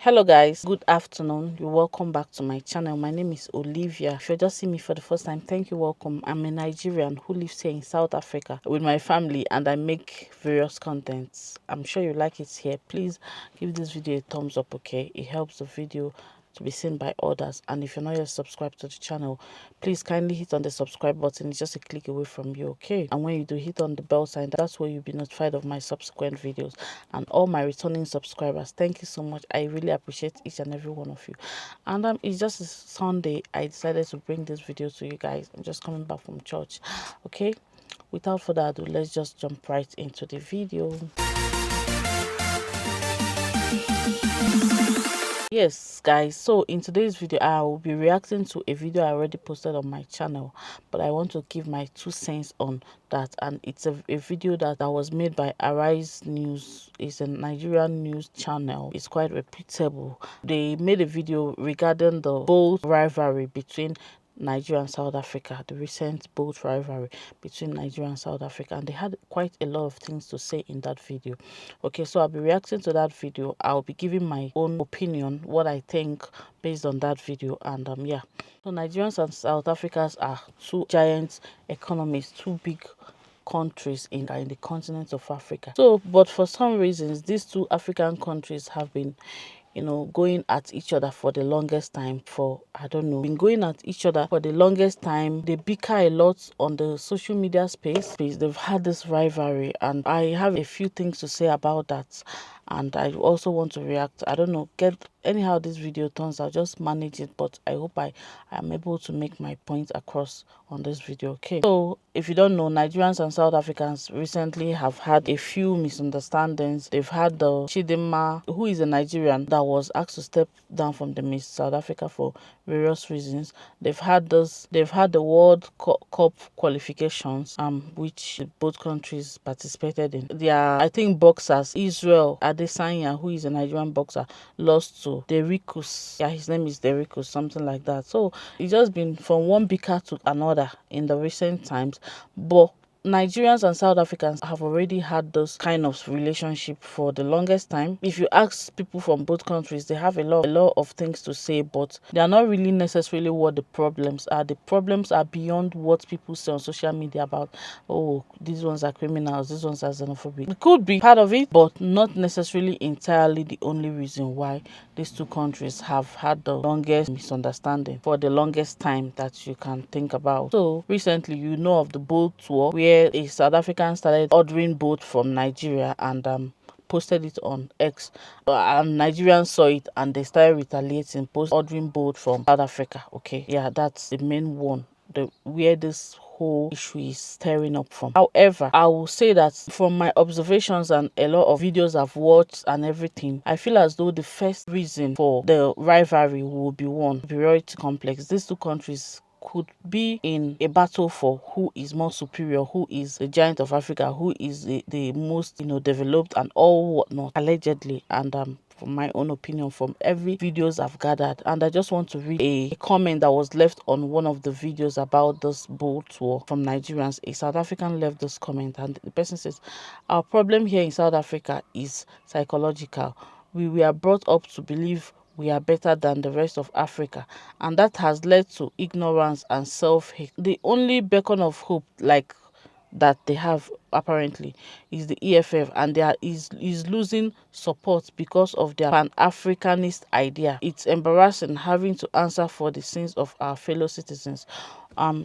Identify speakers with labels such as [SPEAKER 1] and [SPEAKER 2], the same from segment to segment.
[SPEAKER 1] Hello guys, good afternoon. You're welcome back to my channel. My name is Olivia. If you're just seeing me for the first time, thank you, welcome. I'm a Nigerian who lives here in South Africa with my family, and I make various contents. I'm sure you like it here. Please give this video a thumbs up, okay? It helps the video to be seen by others. And if you're not yet subscribed to the channel, please kindly hit on the subscribe button. It's just a click away from you, okay? And when you do, hit on the bell sign. That's where you'll be notified of my subsequent videos. And all my returning subscribers, thank you so much. I really appreciate each and every one of you. And it's just a Sunday. I decided to bring this video to you guys. I'm just coming back from church, okay? Without further ado, let's just jump right into the video. Yes guys, so in today's video I will be reacting to a video I already posted on my channel, but I want to give my 2 cents on that. And it's a video that was made by Arise News. It's a Nigerian news channel. It's quite reputable. They made a video regarding the bold rivalry between Nigeria and South Africa, the recent boat rivalry between Nigeria and South Africa, and they had quite a lot of things to say in that video. Okay, so I'll be reacting to that video. I'll be giving my own opinion, what I think based on that video. And yeah, so Nigerians and South Africans are two giant economies, two big countries in the continent of Africa. So but for some reasons these two African countries have been going at each other for the longest time. Been going at each other for the longest time. They bicker a lot on the social media space. They've had this rivalry, and I have a few things to say about that. And I also want to react. I don't know, anyhow this video turns out, just manage it, but I hope I am able to make my point across on this video. Okay, so if you don't know, Nigerians and South Africans recently have had a few misunderstandings. They've had the Chidinma, who is a Nigerian, that was asked to step down from the Miss South Africa for various reasons. They've had the World Cup qualifications, which both countries participated in. I think boxers, Israel Adesanya, who is a Nigerian boxer, lost to Derikus. Yeah, his name is Derikus, something like that. So it's just been from one bicker to another in the recent times. But Nigerians and South Africans have already had this kind of relationship for the longest time. If you ask people from both countries, they have a lot of things to say, but they are not really necessarily what the problems are. The problems are beyond what people say on social media about, oh, these ones are criminals, these ones are xenophobic. It could be part of it, but not necessarily entirely the only reason why these two countries have had the longest misunderstanding for the longest time that you can think about. So recently, of the boat tour where a South African started ordering boat from Nigeria and posted it on X. And Nigerians saw it and they started retaliating, ordering boat from South Africa. Okay, yeah, that's the main one, where this whole issue is stirring up from. However, I will say that from my observations and a lot of videos I've watched and everything, I feel as though the first reason for the rivalry will be one, superiority complex. These two countries could be in a battle for who is more superior, who is the giant of Africa, who is the most developed and all whatnot, allegedly. And from my own opinion, from every videos I've gathered, and I just want to read a comment that was left on one of the videos about this boat tour from Nigerians. A South African left this comment, and the person says, "Our problem here in South Africa is psychological. We were brought up to believe we are better than the rest of Africa, and that has led to ignorance and self-hate. The only beacon of hope that they have apparently is the EFF, and is losing support because of their pan-Africanist idea. It's embarrassing having to answer for the sins of our fellow citizens."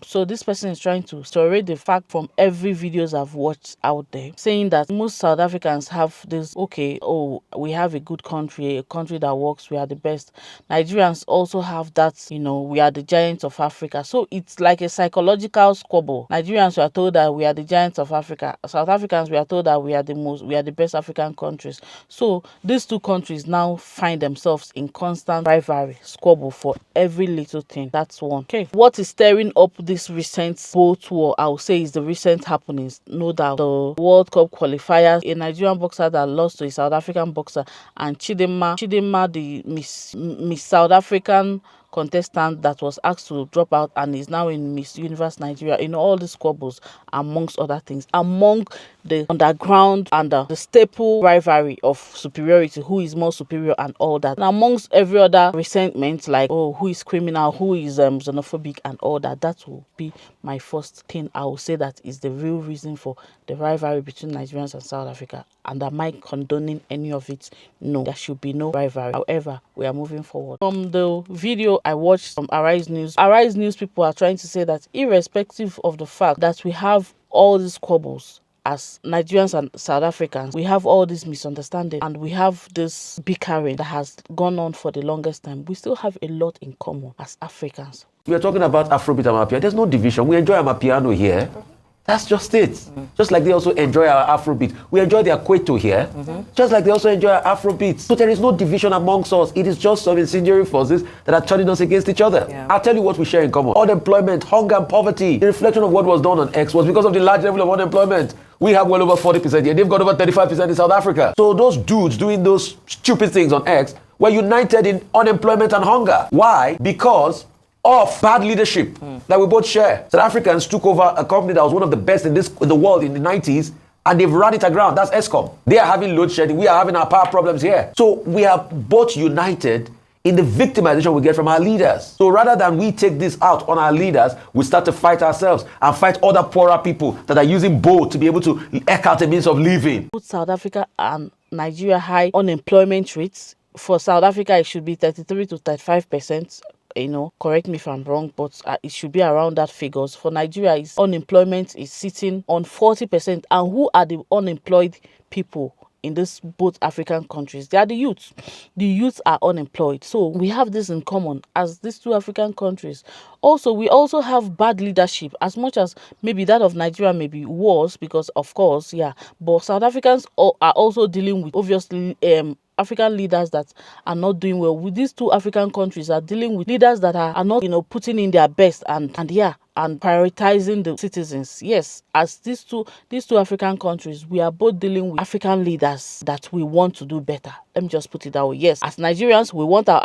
[SPEAKER 1] So this person is trying to separate the fact from every videos I've watched out there, saying that most South Africans have this, okay, oh, we have a good country, a country that works, we are the best. Nigerians also have that, we are the giants of Africa. So it's like a psychological squabble. Nigerians were told that we are the giants of Africa. South Africans were told that we are the best African countries. So these two countries now find themselves in constant rivalry, squabble for every little thing. That's one. Okay, what is stirring up this recent boat tour, I would say, is the recent happenings. No doubt, the World Cup qualifiers, a Nigerian boxer that lost to a South African boxer, and Chidinma, the Miss South African contestant that was asked to drop out and is now in Miss Universe Nigeria, all these squabbles, amongst other things, among the underground and the staple rivalry of superiority, who is more superior and all that, and amongst every other resentment, like, oh, who is criminal, who is xenophobic and all that. That will be my first thing I will say that is the real reason for the rivalry between Nigerians and South Africa. And am I condoning any of it? No, there should be no rivalry. However, we are moving forward. From the video I watched from Arise News people are trying to say that irrespective of the fact that we have all these squabbles as Nigerians and South Africans, we have all this misunderstanding and we have this bickering that has gone on for the longest time. We still have a lot in common as Africans.
[SPEAKER 2] We are talking about Afrobeat and Amapiano. There's no division. We enjoy Amapiano here. That's just it. Just like they also enjoy our Afrobeat. We enjoy their Kwaito here. Just like they also enjoy our Afrobeat. So there is no division amongst us. It is just some incendiary forces that are turning us against each other. Yeah. I'll tell you what we share in common. Unemployment, hunger and poverty. The reflection of what was done on X was because of the large level of unemployment. We have well over 40% here. They've got over 35% in South Africa. So those dudes doing those stupid things on X were united in unemployment and hunger. Why? Because of bad leadership that we both share. South Africans took over a company that was one of the best in the world in the 90s, and they've run it aground. That's Eskom. They are having load shedding. We are having our power problems here. So we are both united in the victimization we get from our leaders. So rather than we take this out on our leaders, we start to fight ourselves and fight other poorer people that are using both to be able to eke out a means of living.
[SPEAKER 1] Put South Africa and Nigeria high unemployment rates. For South Africa, it should be 33 to 35%. Correct me if I'm wrong, but it should be around that figures. For Nigeria, unemployment is sitting on 40%. And who are the unemployed people in these both African countries? They are the youths. The youths are unemployed. So we have this in common as these two African countries. Also, we also have bad leadership, as much as maybe that of Nigeria maybe was, because of course, yeah. But South Africans are also dealing with, obviously, African leaders that are not doing well. With these two African countries are dealing with leaders that are not, putting in their best and prioritizing the citizens. Yes, as these two African countries, we are both dealing with African leaders that we want to do better. Let me just put it that way. Yes, as Nigerians, we want our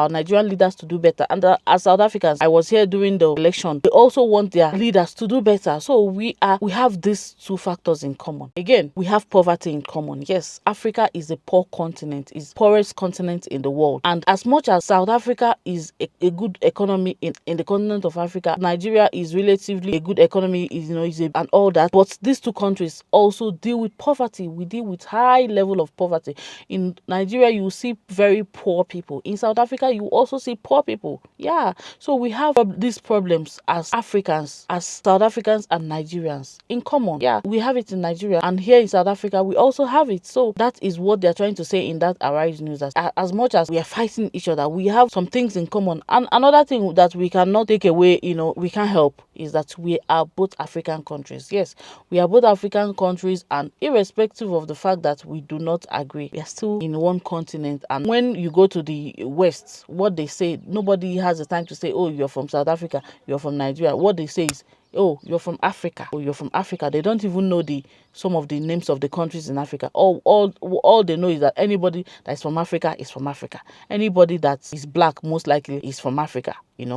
[SPEAKER 1] Nigerian leaders to do better. And as South Africans, I was here during the election. They also want their leaders to do better. So we have these two factors in common. Again, we have poverty in common. Yes, Africa is a poor continent, is the poorest continent in the world. And as much as South Africa is a good economy in the continent of Africa, Nigeria is relatively a good economy, and all that. But these two countries also deal with poverty. We deal with high level of poverty. In Nigeria, you see very poor people. In South Africa, you also see poor people. Yeah. So we have these problems as Africans, as South Africans and Nigerians in common. Yeah, we have it in Nigeria, and here in South Africa, we also have it. So that is what they're trying to say in that Arise News. As much as we are fighting each other, we have some things in common. And another thing that we cannot take away, we can't help, is that we are both African countries. Yes, we are both African countries, and irrespective of the fact that we do not agree, we are still in one continent. And when you go to the West, what they say, nobody has the time to say, oh, you're from South Africa, you're from Nigeria. What they say is, oh, you're from Africa. Oh, you're from Africa. They don't even know some of the names of the countries in Africa. All they know is that anybody that is from Africa is from Africa. Anybody that is black, most likely, is from Africa.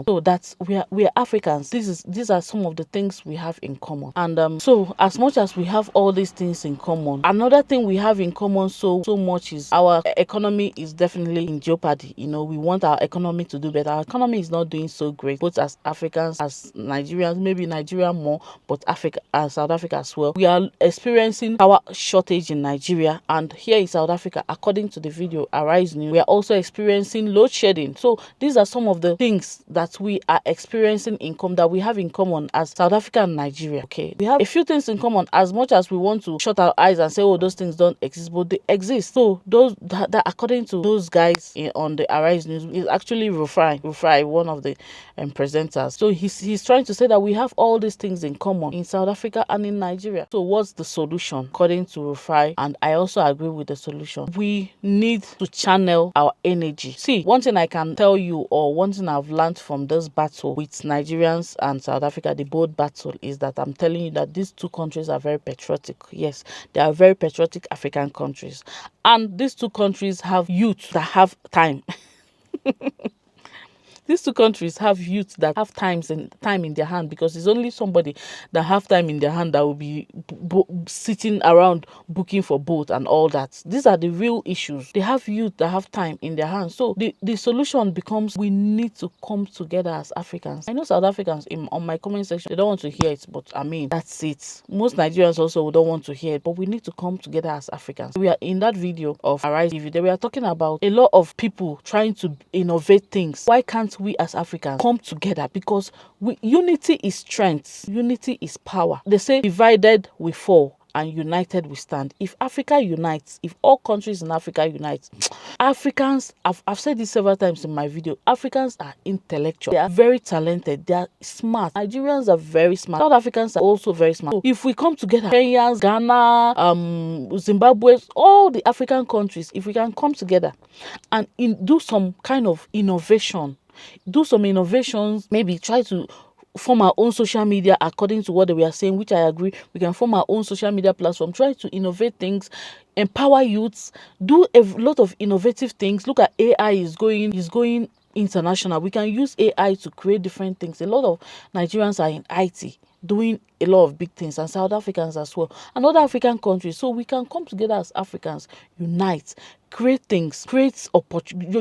[SPEAKER 1] So that's we are Africans. These are some of the things we have in common. And so as much as we have all these things in common, another thing we have in common so much is our economy is definitely in jeopardy. We want our economy to do better. Our economy is not doing so great, both as Africans, as Nigerians, maybe Nigeria more, but Africa and South Africa as well. We are experiencing power shortage in Nigeria, and here in South Africa, according to the video Arise News, we are also experiencing load shedding. So these are some of the things that we are experiencing that we have in common as South Africa and Nigeria. Okay, we have a few things in common, as much as we want to shut our eyes and say, oh, those things don't exist, but they exist. So those that according to those guys on the Arise News, is actually Rufai, one of the presenters. So he's trying to say that we have all these things in common in South Africa and in Nigeria. So what's the solution according to Rufai? And I also agree with the solution. We need to channel our energy. See, one thing I can tell you, or one thing I've learned from this battle with Nigerians and South Africa, the bold battle, is that I'm telling you that these two countries are very patriotic. Yes, they are very patriotic African countries. And these two countries have youth that have time. These two countries have youth that have time in their hand, because it's only somebody that have time in their hand that will be sitting around booking for boat and all that. These are the real issues. They have youth that have time in their hands. So the solution becomes, we need to come together as Africans. I know South Africans on my comment section, they don't want to hear it, but I mean, that's it. Most Nigerians also don't want to hear it, but we need to come together as Africans. We are in that video of Arise TV, they were talking about a lot of people trying to innovate things. Why can't we as Africans come together? Because unity is strength, unity is power. They say divided we fall and united we stand. If Africa unites, if all countries in Africa unite, Africans, I've said this several times in my video, Africans are intellectual, they are very talented, they are smart. Nigerians are very smart, South Africans are also very smart. So if we come together, Kenyans, Ghana, Zimbabwe, all the African countries, if we can come together and do some kind of innovation, do some innovations, maybe try to form our own social media according to what they were saying, which I agree. We can form our own social media platform, try to innovate things, empower youths, do a lot of innovative things. Look at AI is going international. We can use AI to create different things. A lot of Nigerians are in IT doing a lot of big things, and South Africans as well, and other African countries. So we can come together as Africans, unite, create things, create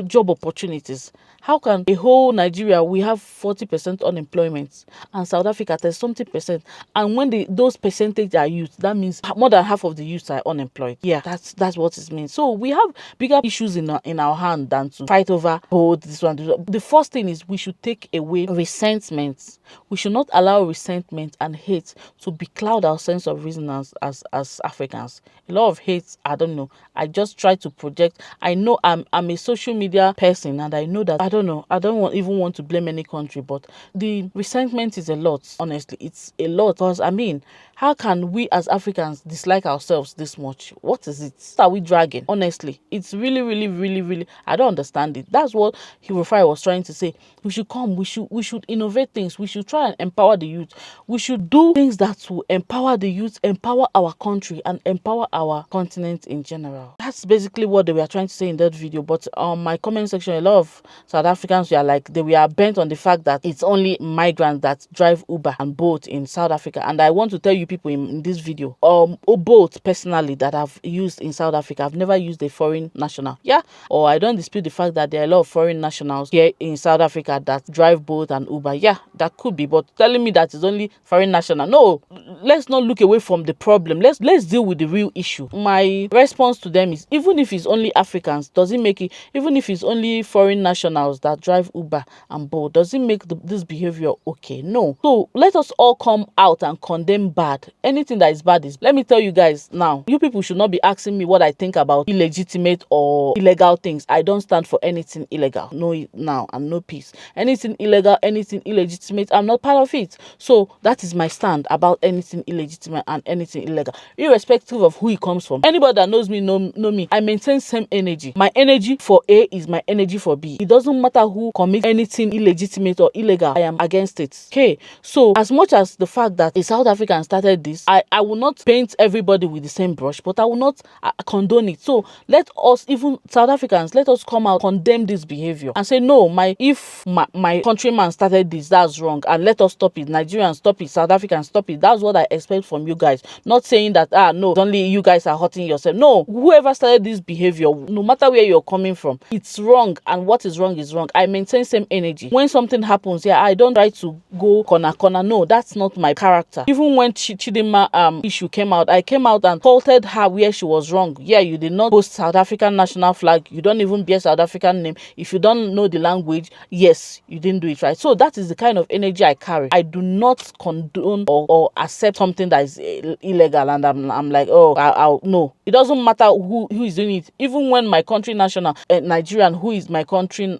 [SPEAKER 1] job opportunities. How can a whole Nigeria, we have 40% unemployment, and South Africa there's something percent, and when those percentage are used, that means more than half of the youth are unemployed. Yeah, that's what it means. So we have bigger issues in our hand than to fight over this one. The first thing is we should take away resentment. We should not allow resentment and hate to becloud our sense of reason as Africans. A lot of hate, I don't know, I just try to project. I know I'm a social media person, and I know that I don't even want to blame any country, but the resentment is a lot. Honestly, it's a lot. Because I mean, how can we as Africans dislike ourselves this much? What is it? What are we dragging? Honestly, it's really, I don't understand it. That's what Hirofai was trying to say. We should come, we should innovate things, we should try and empower the youth. We should do things that will empower the youth, empower our country, and empower our continent in general. That's basically what they were trying to say in that video. But on my comment section, a lot of South Africans were like, they were bent on the fact that it's only migrants that drive Uber and Bolt in South Africa. And I want to tell you people in this video, Bolt personally that I've used in South Africa, I've never used a foreign national. Yeah, or I don't dispute the fact that there are a lot of foreign nationals here in South Africa that drive Bolt and Uber. Yeah, that could be, but telling me that it's only foreign national, no, let's not look away from the problem. Let's deal with the real issue. My response to them is, even if it's only Africans, does it make it, even if it's only foreign nationals that drive Uber and Bolt, does it make this behavior okay? No. So let us all come out and condemn bad. Anything that is bad is, let me tell you guys now, you people should not be asking me what I think about illegitimate or illegal things. I don't stand for anything illegal. No now and no peace. Anything illegal, anything illegitimate, I'm not part of it. So that is my stand about anything illegitimate and anything illegal, irrespective of who it comes from. Anybody that knows me know me. I maintain same energy. My energy for A is my energy for B. It doesn't matter who commits anything illegitimate or illegal, I am against it. Okay, so as much as the fact that a South African started this, I will not paint everybody with the same brush, but I will not condone it. So let us, even South Africans, let us come out, condemn this behavior and say, no, if my countryman started this, that's wrong, and let us stop it. Nigerians, stop it. South Africans, stop it. That's what I expect from you guys. Not saying that no, only you guys are hurting yourself. No, whoever started this behavior, no matter where you're coming from, it's wrong, and what is wrong is wrong. I maintain same energy. When something happens, yeah, I don't try to go corner. No, that's not my character. Even when Chidinma issue came out, I came out and faulted her where she was wrong. Yeah, you did not post South African national flag. You don't even bear South African name. If you don't know the language, yes, you didn't do it right. So that is the kind of energy I carry. I do not condone or accept something that is illegal, and I'm like, oh, I'll no. It doesn't matter who is doing it. Even when my country national, Nigerian, who is my country,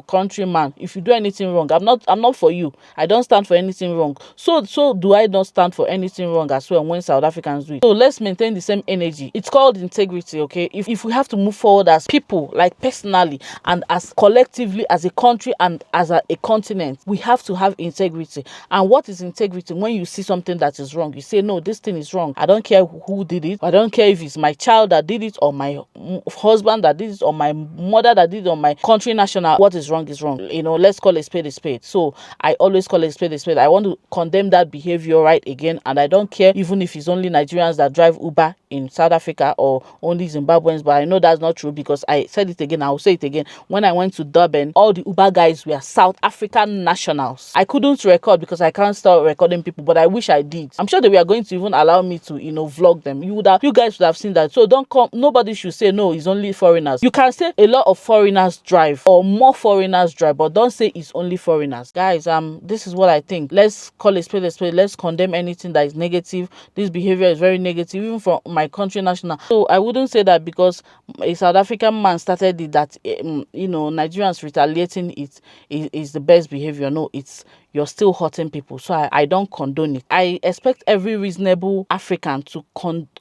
[SPEAKER 1] countryman, if you do anything wrong, I'm not for you. I don't stand for anything wrong. So do I not stand for anything wrong as well when South Africans do it? So let's maintain the same energy. It's called integrity, okay? If we have to move forward as people, like personally and as collectively, as a country and as a continent, we have to have integrity. And what is integrity? When you see something that is wrong, you say, no, this thing is wrong. I don't care who did it. I don't care if it's my child that did it, or my husband that did it, or my mother that did it, or my country national. What is wrong is wrong. You know, let's call a spade a spade. So I always call a spade a spade. I want to condemn that behavior right again, and I don't care even if it's only Nigerians that drive Uber in South Africa or only Zimbabweans, but I know that's not true, because I said it again, I will say it again. When I went to Durban, all the Uber guys were South African nationals. I couldn't record because I can't start recording people, but I wish I did. I'm sure they were going to even allow me to, you know, vlog them. You guys would have seen that. So don't come, nobody should say no, it's only foreigners. You can say a lot of foreigners drive, or more foreigners drive, but don't say it's only foreigners. Guys, this is what I think. Let's call a spade a spade. Let's condemn anything that is negative. This behavior is very negative, even from my country national. So I wouldn't say that because a South African man started it, that you know, Nigerians retaliating it is the best behavior. No, it's, you're still hurting people. So I don't condone it. I expect every reasonable African to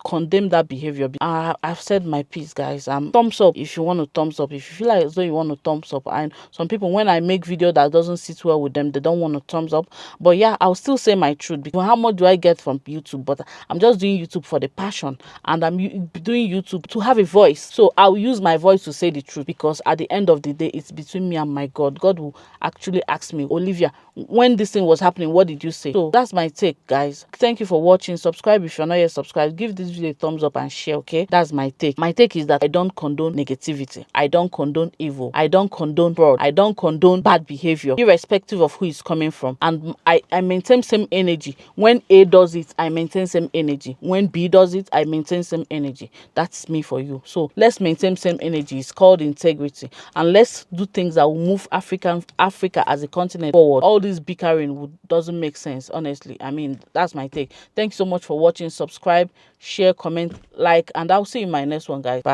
[SPEAKER 1] condemn that behavior. I've said my piece, guys. Thumbs up if you want to thumbs up. If you feel like as though you want to thumbs up. And some people, when I make video that doesn't sit well with them, they don't want to thumbs up. But yeah, I'll still say my truth, because how much do I get from YouTube? But I'm just doing YouTube for the passion, and I'm doing YouTube to have a voice. So I'll use my voice to say the truth, because at the end of the day, it's between me and my God. God will actually ask me, Olivia, when this thing was happening, what did you say? So that's my take, guys. Thank you for watching. Subscribe if you're not yet subscribed. Give this video a thumbs up and share, okay? That's my take. My take is that I don't condone negativity. I don't condone evil. I don't condone fraud. I don't condone bad behavior, irrespective of who it's coming from. And I maintain same energy. When A does it, I maintain same energy. When B does it, I maintain same energy. That's me for you. So let's maintain same energy. It's called integrity. And let's do things that will move Africa as a continent forward. All this bickering doesn't make sense, honestly. I mean, that's my take. Thanks so much for watching. Subscribe, share, comment, like, and I'll see you in my next one, guys. Bye.